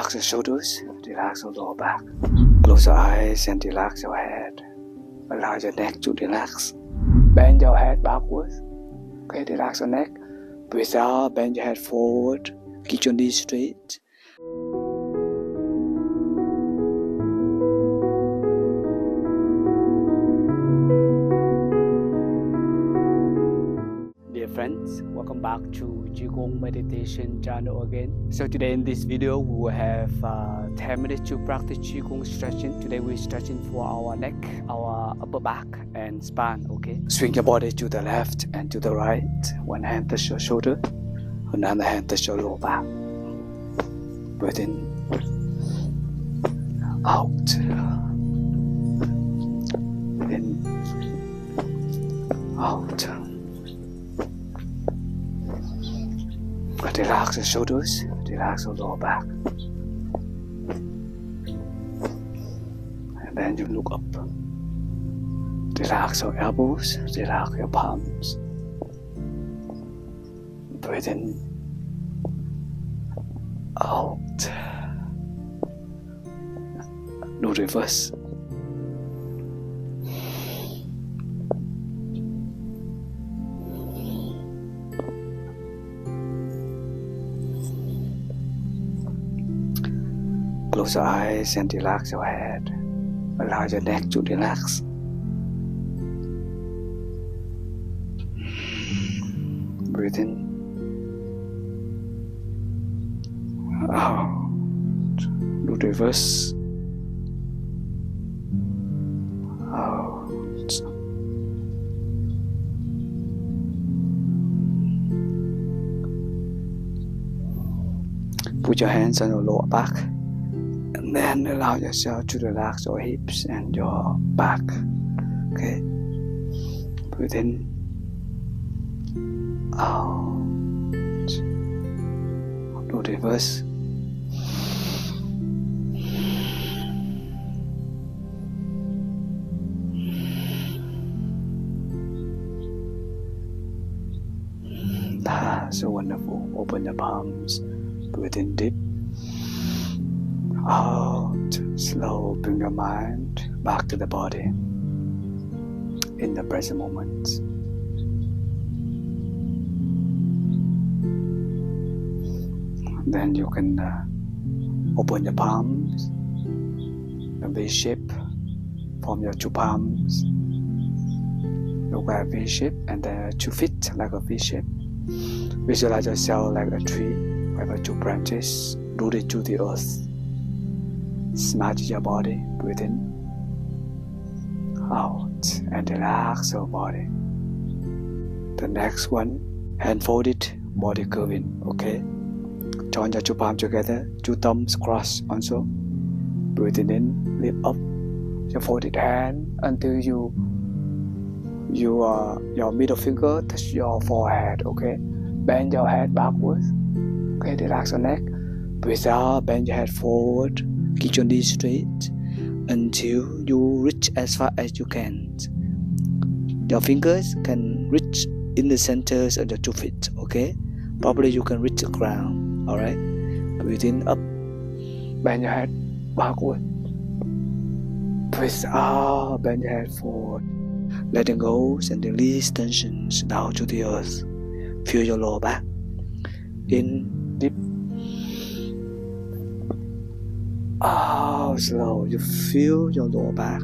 Relax your shoulders, relax your lower back. Close your eyes and relax your head. Allow your neck to relax. Bend your head backwards. Okay, relax your neck. Breathe out, bend your head forward. Keep your knees straight. Dear friends, welcome back to Qigong meditation channel again. So today in this video we will have 10 minutes to practice Qigong stretching. Today we're stretching for our neck, our upper back and spine. Okay, swing your body to the left and to the right. One hand touch your shoulder, another hand touch your lower back. Breathe in, out, in, out. Relax your shoulders, relax your lower back. And then you look up. Relax your elbows, relax your palms. Breathe in, out. Do reverse. Close your eyes and relax your head. Allow your neck to relax. Breathe in, out. Do reverse. Out. Put your hands on your lower back. And then allow yourself to relax your hips and your back. Okay. Breathe in, out. Do reverse. So wonderful. Open your palms. Breathe in deep. Out. Slow. Bring your mind back to the body in the present moment. Then you can open your palms, a V shape. Form your two palms. Look at a V shape, and then 2 feet like a V shape. Visualize yourself like a tree with 2 branches rooted to the earth. Smile your body, breathe in, out, and relax your body. The next one, hand folded, body curving, okay? Join your 2 palms together, 2 thumbs crossed also. Breathing in, lift up your folded hand until your middle finger touch your forehead, okay? Bend your head backwards, okay? Relax your neck, breathe out, bend your head forward. Keep your knees straight until you reach as far as you can. Your fingers can reach in the centers of the 2 feet, okay? Probably you can reach the ground, alright? Breathe in up, bend your head backward. Breathe out, bend your head forward. Letting go and release tensions down to the earth. Feel your lower back. In, deep. Out, slow. You feel your lower back.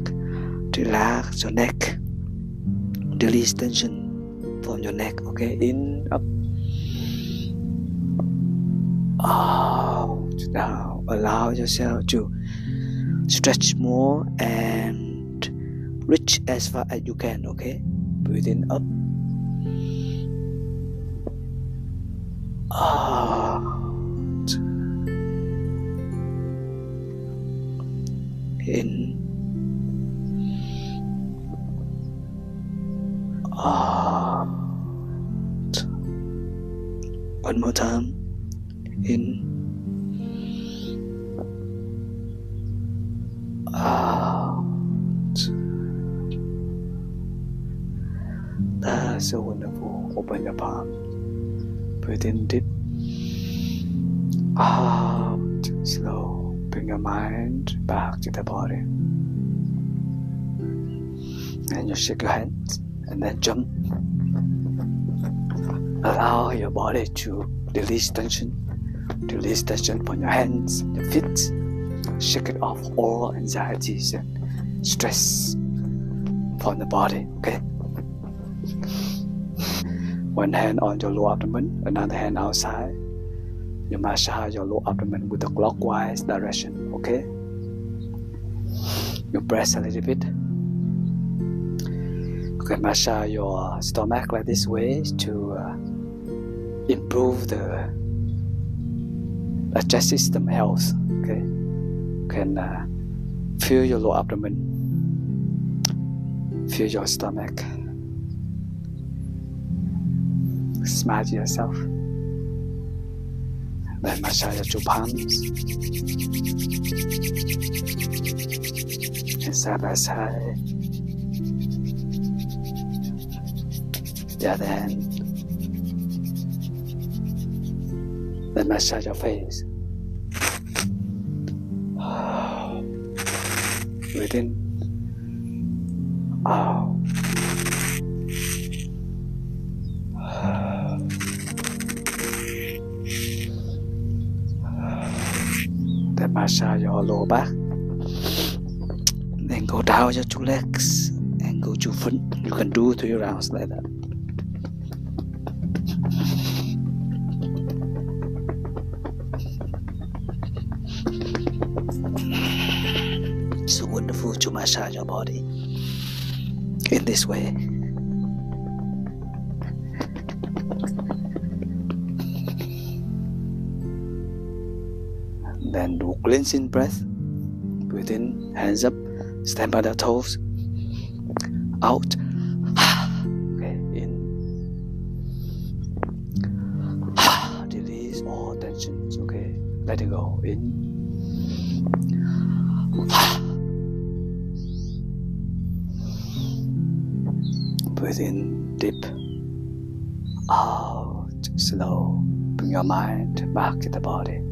Relax your neck. Release tension from your neck, okay? In, up. Out, down. Allow yourself to stretch more and reach as far as you can, okay? Breathe in, up. Out. In. Out. One more time. In. Out. That's so wonderful. Open your palm. Breathe in deep. Out. out. Slow. Bring your mind back to the body. And you shake your hands and then jump. Allow your body to release tension. Release tension from your hands, your feet. Shake it off all anxieties and stress from the body. Okay? One hand on your lower abdomen, another hand outside. You massage your lower abdomen with a clockwise direction. Okay? You press a little bit. You can massage your stomach like this way to improve the digestive system health. Okay, you can feel your lower abdomen, feel your stomach. Smile to yourself. Then massage your two palms. And side by side. The other hand. Then massage your face. Breathe in. Out. Then massage your lower back. Then go down your two legs and go to front. You can do 3 rounds like that. It's wonderful to massage your body in this way. Then do cleansing breath. Breathe in, hands up, stand by the toes. Out. Okay, in. Release all tensions. Okay, let it go. In. Breathe in deep. Out. Slow. Bring your mind back to the body.